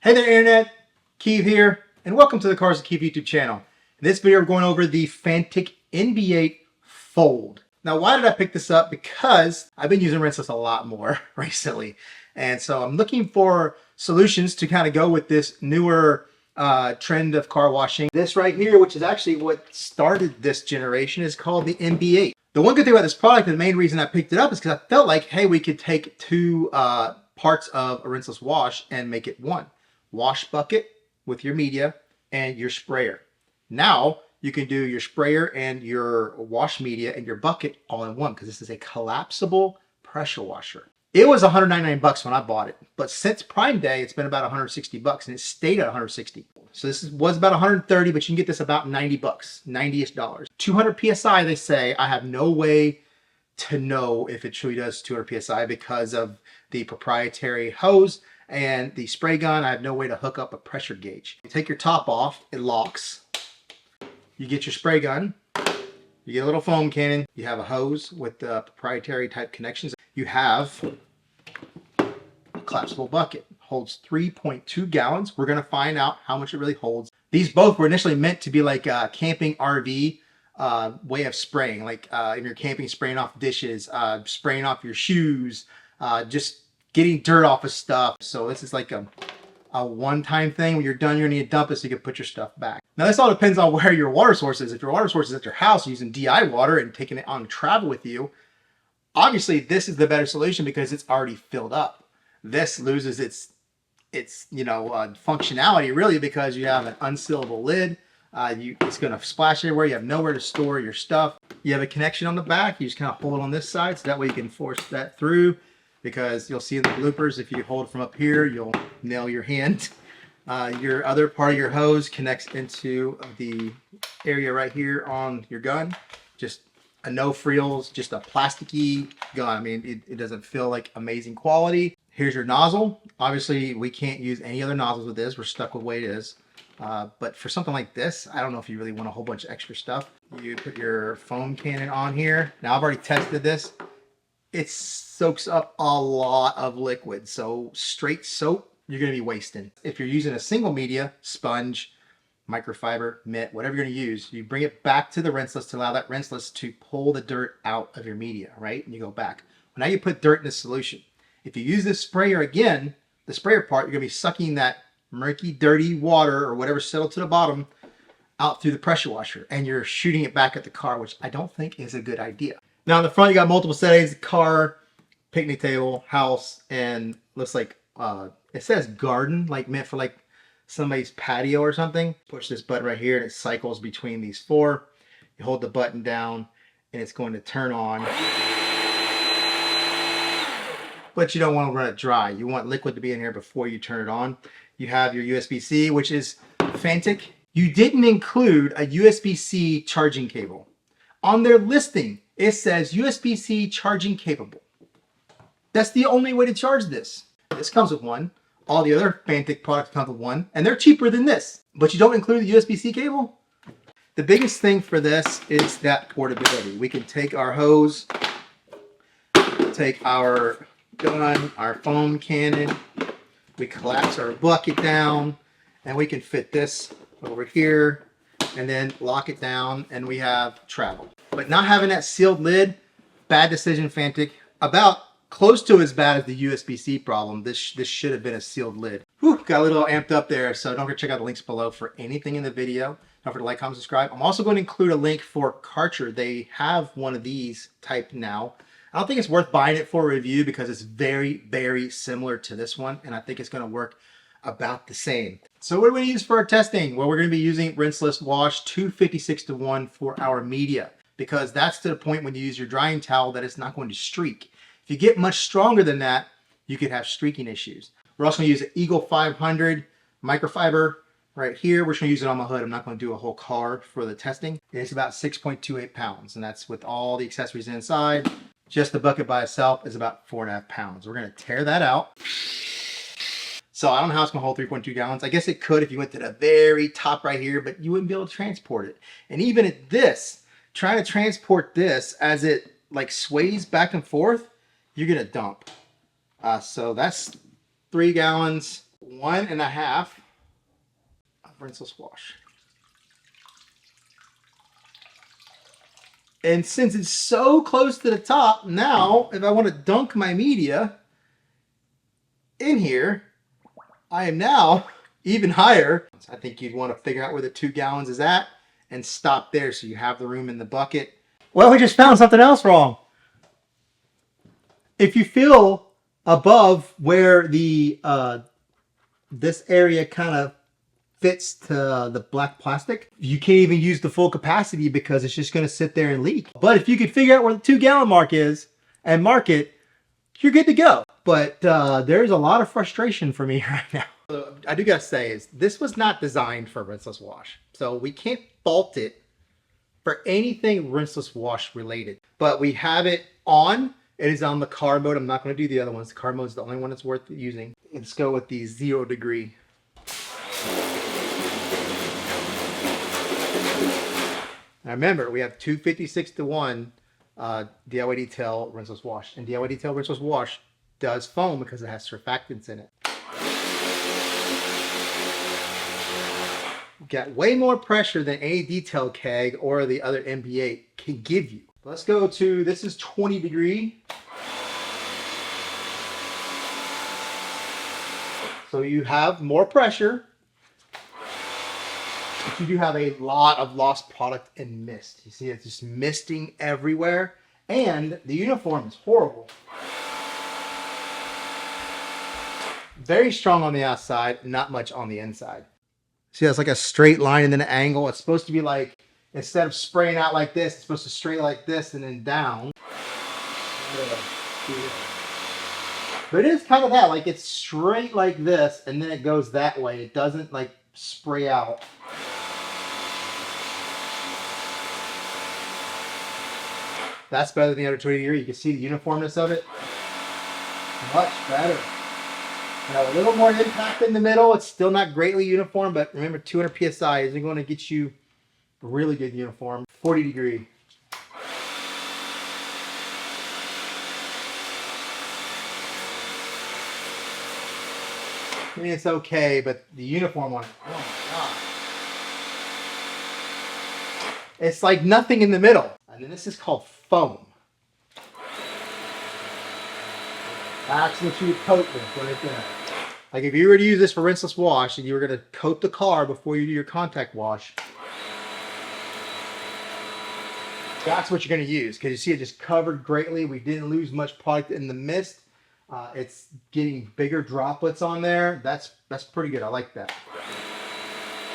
Hey there Internet, Keeve here, and welcome to the Cars with Keeve YouTube channel. In this video we're going over the Fanttik NB8 Fold. Now why did I pick this up? Because I've been using Rinseless a lot more recently. And so I'm looking for solutions to kind of go with this newer trend of car washing. This right here, which is actually what started this generation, is called the NB8. The one good thing about this product, and the main reason I picked it up, is because I felt like, hey, we could take two parts of a rinseless wash and make it one. Wash bucket with your media and your sprayer. Now you can do your sprayer and your wash media and your bucket all in one, because this is a collapsible pressure washer. It was $199 when I bought it, but since Prime Day it's been about $160 and it stayed at $160. So this was about $130, but you can get this about $90, $90-ish dollars. 200 psi, they say. I have no way to know if it truly does 200 psi because of the proprietary hose and the spray gun. I have no way to hook up a pressure gauge. You take your top off, it locks. You get your spray gun, you get a little foam cannon, you have a hose with the proprietary type connections. You have a collapsible bucket, holds 3.2 gallons. We're gonna find out how much it really holds. These both were initially meant to be like a camping RV way of spraying, like if you're camping, spraying off dishes, spraying off your shoes, just getting dirt off of stuff. So this is like a one-time thing. When you're done, you're gonna need to dump it so you can put your stuff back. Now this all depends on where your water source is. If your water source is at your house using DI water and taking it on travel with you, obviously this is the better solution because it's already filled up. This loses its functionality really because you have an unsealable lid. It's gonna splash everywhere. You have nowhere to store your stuff. You have a connection on the back. You just kind of hold it on this side so that way you can force that through, because you'll see in the bloopers, if you hold it from up here, you'll nail your hand. Your other part of your hose connects into the area right here on your gun. Just a no frills, just a plasticky gun. I mean, it doesn't feel like amazing quality. Here's your nozzle. Obviously, we can't use any other nozzles with this. We're stuck with the way it is. But for something like this, I don't know if you really want a whole bunch of extra stuff. You put your foam cannon on here. Now, I've already tested this. It soaks up a lot of liquid. So straight soap, you're going to be wasting. If you're using a single media, sponge, microfiber, mitt, whatever you're going to use, you bring it back to the rinseless to allow that rinseless to pull the dirt out of your media, right? And you go back. Well, now you put dirt in the solution. If you use this sprayer again, the sprayer part, you're going to be sucking that murky, dirty water or whatever settled to the bottom out through the pressure washer, and you're shooting it back at the car, which I don't think is a good idea. Now in the front, you got multiple settings: car, picnic table, house, and looks like it says garden, like meant for like somebody's patio or something. Push this button right here and it cycles between these four. You hold the button down and it's going to turn on. But you don't want to run it dry. You want liquid to be in here before you turn it on. You have your USB-C, which is Fanttik. You didn't include a USB-C charging cable. On their listing, it says USB-C charging capable. That's the only way to charge this. This comes with one. All the other Fanttik products come with one, and they're cheaper than this. But you don't include the USB-C cable? The biggest thing for this is that portability. We can take our hose, take our gun, our foam cannon, we collapse our bucket down, and we can fit this over here and then lock it down, and we have travel. But not having that sealed lid, bad decision, Fanttik. About close to as bad as the USB-C problem. This should have been a sealed lid. Whew, got a little amped up there, so don't forget to check out the links below for anything in the video. Don't forget to like, comment, subscribe. I'm also going to include a link for Karcher. They have one of these type now. I don't think it's worth buying it for a review because it's very, very similar to this one, and I think it's going to work about the same. So what are we going to use for our testing? Well, we're going to be using Rinseless Wash 256:1 for our media, because that's to the point when you use your drying towel that it's not going to streak. If you get much stronger than that, you could have streaking issues. We're also going to use an Eagle 500 microfiber right here. We're just going to use it on my hood. I'm not going to do a whole car for the testing. It's about 6.28 pounds, and that's with all the accessories inside. Just the bucket by itself is about 4.5 pounds. We're going to tear that out. So I don't know how it's going to hold 3.2 gallons. I guess it could if you went to the very top right here, but you wouldn't be able to transport it. And even at this, trying to transport this as it like sways back and forth, you're going to dump. So that's 3 gallons. 1.5 of Rinseless wash. And since it's so close to the top, now if I want to dunk my media in here, I am now even higher. I think you'd want to figure out where the 2 gallons is at and stop there so you have the room in the bucket. Well, we just found something else wrong. If you fill above where the this area kind of fits to the black plastic, you can't even use the full capacity because it's just going to sit there and leak. But if you could figure out where the 2 gallon mark is and mark it, you're good to go. But there's a lot of frustration for me right now. I do gotta say is this was not designed for rinseless wash, so we can't fault it for anything rinseless wash related. But we have it on. It is on the car mode. I'm not going to do the other ones. The car mode is the only one that's worth using. Let's go with the 0 degree. Now remember, we have 256-to-1 DIY detail rinseless wash, and DIY detail rinseless wash does foam because it has surfactants in it. Got way more pressure than any detail keg or the other NB8 can give you. Let's go to, this is 20 degree. So you have more pressure, but you do have a lot of lost product and mist. You see it's just misting everywhere, and the uniform is horrible. Very strong on the outside, not much on the inside. See, that's like a straight line and then an angle. It's supposed to be like, instead of spraying out like this, it's supposed to straight like this and then down. But it is kind of that, like it's straight like this and then it goes that way. It doesn't like spray out. That's better than the other 20 degree. You can see the uniformness of it. Much better. Now a little more impact in the middle. It's still not greatly uniform, but remember 200 PSI isn't going to get you a really good uniform. 40 degree. I mean, it's okay, but the uniform on it, oh my God. It's like nothing in the middle. And then this is called foam. That's what you would coat with right there. Like if you were to use this for rinseless wash and you were going to coat the car before you do your contact wash, that's what you're going to use, because you see it just covered greatly. We didn't lose much product in the mist. It's getting bigger droplets on there. That's pretty good. I like that.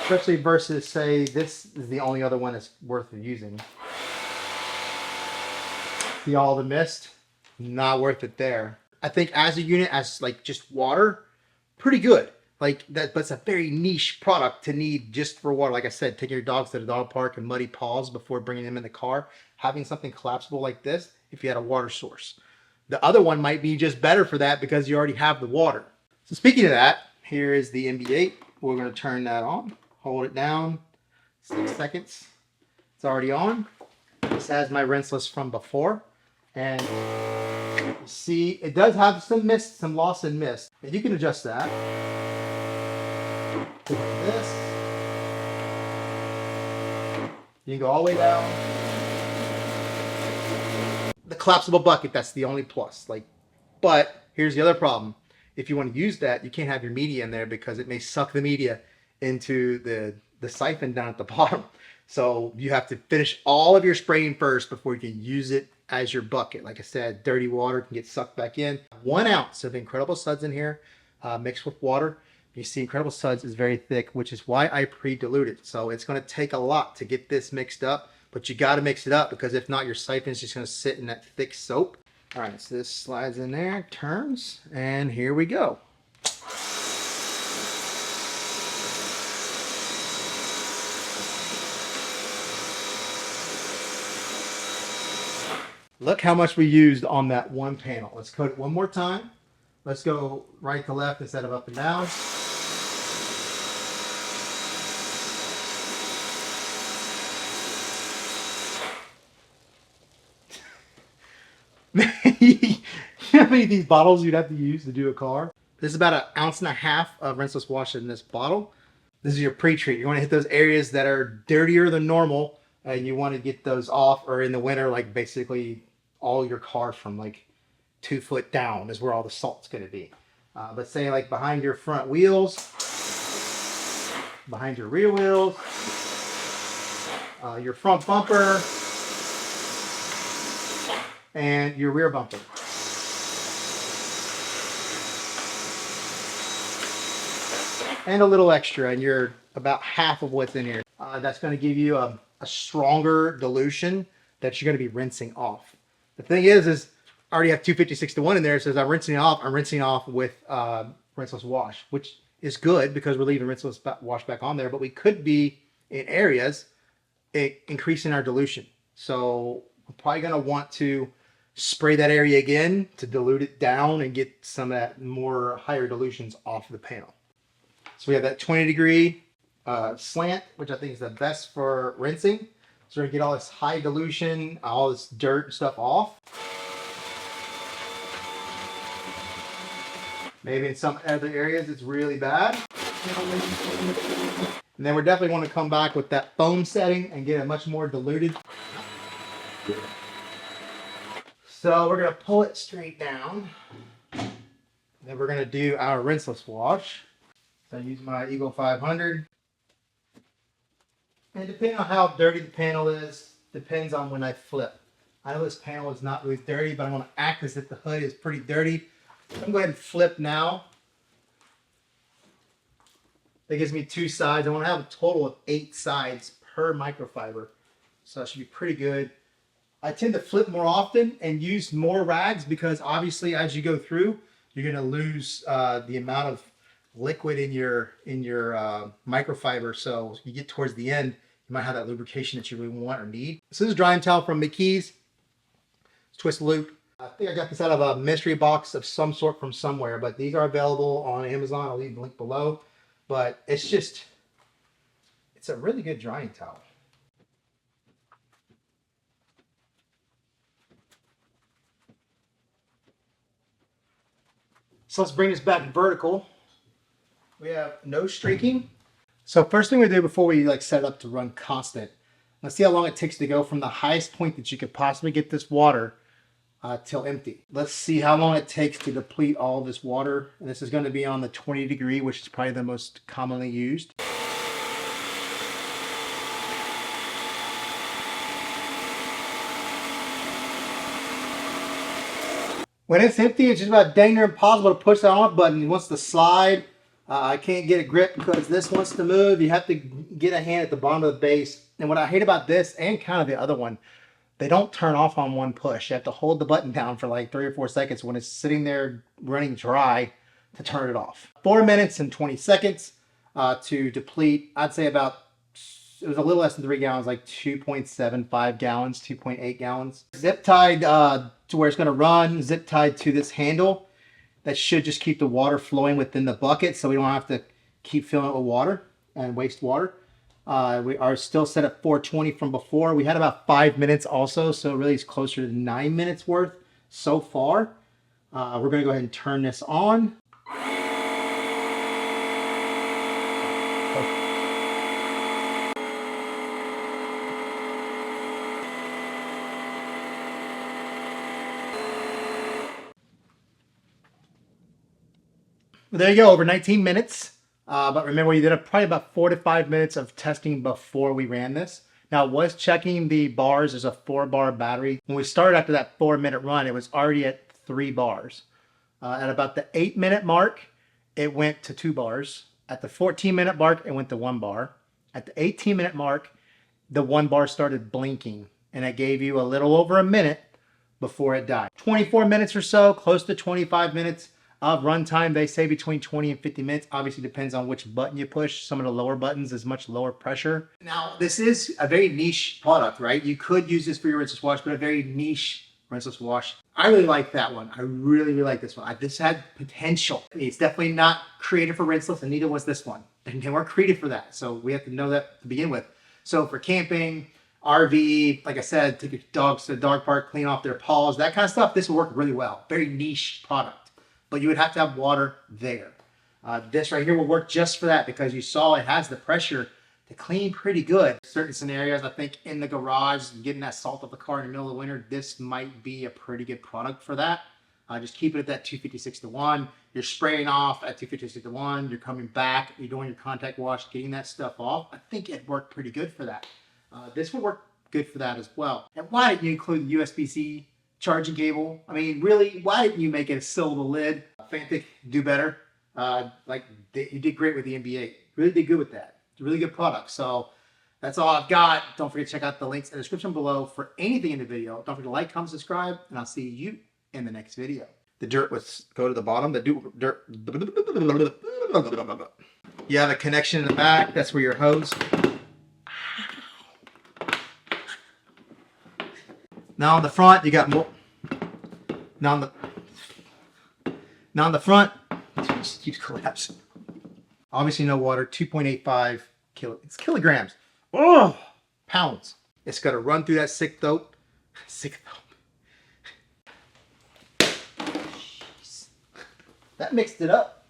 Especially versus, say, this is the only other one that's worth using. See all the mist? Not worth it there. I think as a unit, as like just water, pretty good. Like that, but it's a very niche product to need just for water. Like I said, taking your dogs to the dog park and muddy paws before bringing them in the car. Having something collapsible like this, if you had a water source. The other one might be just better for that because you already have the water. So speaking of that, here is the NB8. We're going to turn that on. Hold it down. 6 seconds. It's already on. This has my rinseless from before. And you see, it does have some mist, some loss in mist. And you can adjust that. Like this. You can go all the way down. The collapsible bucket, that's the only plus. But here's the other problem. If you want to use that, you can't have your media in there because it may suck the media into the siphon down at the bottom. So you have to finish all of your spraying first before you can use it as your bucket. Like I said, dirty water can get sucked back in. 1 ounce of Incredible Suds in here mixed with water. You see Incredible Suds is very thick, which is why I pre-dilute it. So it's going to take a lot to get this mixed up, but you got to mix it up because if not, your siphon is just going to sit in that thick soap. All right, so this slides in there, turns, and here we go. Look how much we used on that one panel. Let's coat it one more time. Let's go right to left instead of up and down. You know how many of these bottles you'd have to use to do a car? This is about 1.5 ounces of rinseless wash in this bottle. This is your pre-treat. You want to hit those areas that are dirtier than normal, and you want to get those off, or in the winter, like basically all your car from like 2 foot down is where all the salt's going to be. But say like behind your front wheels, behind your rear wheels, your front bumper, and your rear bumper. And a little extra, and you're about half of what's in here. That's going to give you a stronger dilution that you're going to be rinsing off. The thing is I already have 256-1 in there. It says I'm rinsing off with rinseless wash, which is good because we're leaving rinseless wash back on there, but we could be in areas increasing our dilution. So we're probably going to want to spray that area again to dilute it down and get some of that more higher dilutions off the panel. So we have that 20-degree slant, which I think is the best for rinsing. So we're gonna get all this high dilution, all this dirt and stuff off. Maybe in some other areas it's really bad. And then we're definitely want to come back with that foam setting and get it much more diluted. So we're gonna pull it straight down. Then we're gonna do our rinseless wash. So I use my Eagle 500. And depending on how dirty the panel is, depends on when I flip. I know this panel is not really dirty, but I'm going to act as if the hood is pretty dirty. I'm going to go ahead and flip now. That gives me 2 sides. I want to have a total of 8 sides per microfiber. So that should be pretty good. I tend to flip more often and use more rags because obviously as you go through, you're going to lose the amount of liquid in your microfiber. So you get towards the end, you might have that lubrication that you really want or need. So this is a drying towel from McKee's. It's twist loop. I think I got this out of a mystery box of some sort from somewhere, but these are available on Amazon. I'll leave the link below. But it's a really good drying towel. So let's bring this back vertical. We have no streaking. So first thing we do before we set it up to run constant, let's see how long it takes to go from the highest point that you could possibly get this water till empty. Let's see how long it takes to deplete all of this water. And this is going to be on the 20-degree, which is probably the most commonly used. When it's empty, it's just about dang near impossible to push that on button. It wants to slide. I can't get a grip because this wants to move. You have to get a hand at the bottom of the base. And what I hate about this and kind of the other one, they don't turn off on one push. You have to hold the button down for like 3 or 4 seconds when it's sitting there running dry to turn it off. 4 minutes and 20 seconds to deplete. I'd say it was a little less than 3 gallons, like 2.75 gallons, 2.8 gallons. Zip tied to where it's going to run, zip tied to this handle. That should just keep the water flowing within the bucket so we don't have to keep filling it with water and waste water. We are still set at 420 from before. We had about 5 minutes also, so really it's closer to 9 minutes worth so far. We're going to go ahead and turn this on. Well, there you go, over 19 minutes. But remember, we did probably about 4 to 5 minutes of testing before we ran this. Now, it was checking the bars. There's a 4-bar battery. When we started after that 4-minute run, it was already at 3 bars. At about the 8-minute mark, it went to 2 bars. At the 14-minute mark, it went to 1 bar. At the 18-minute mark, the 1 bar started blinking, and it gave you a little over a minute before it died. 24 minutes or so, close to 25 minutes of runtime. They say between 20 and 50 minutes. Obviously depends on which button you push. Some of the lower buttons is much lower pressure. Now, this is a very niche product, right? You could use this for your rinseless wash, but a very niche rinseless wash. I really like that one. I really, really like this one. This had potential. It's definitely not created for rinseless, and neither was this one. And they weren't created for that. So we have to know that to begin with. So for camping, RV, like I said, take your dogs to the dog park, clean off their paws, that kind of stuff, this will work really well. Very niche product. but you would have to have water there. This right here will work just for that because you saw it has the pressure to clean pretty good. Certain scenarios, I think in the garage, getting that salt off the car in the middle of the winter, this might be a pretty good product for that. Just keep it at that 256 to 1. You're spraying off at 256 to 1. You're coming back. You're doing your contact wash, getting that stuff off. I think it worked pretty good for that. This will work good for that as well. And why didn't you include the USB-C charging cable? I mean, really, why didn't you make it a silver lid? Fanttik, do better. You did great with the NB8. Really did good with that. It's a really good product. So that's all I've got. Don't forget to check out the links in the description below for anything in the video. Don't forget to like, comment, subscribe, and I'll see you in the next video. The dirt would go to the bottom. The dirt. You have a connection in the back. That's where your hose. Now on the front, you got more. Now on the front, it just keeps collapsing. Obviously, no water. 2.85 kilograms. Oh, pounds. It's got to run through that sick throat. That mixed it up.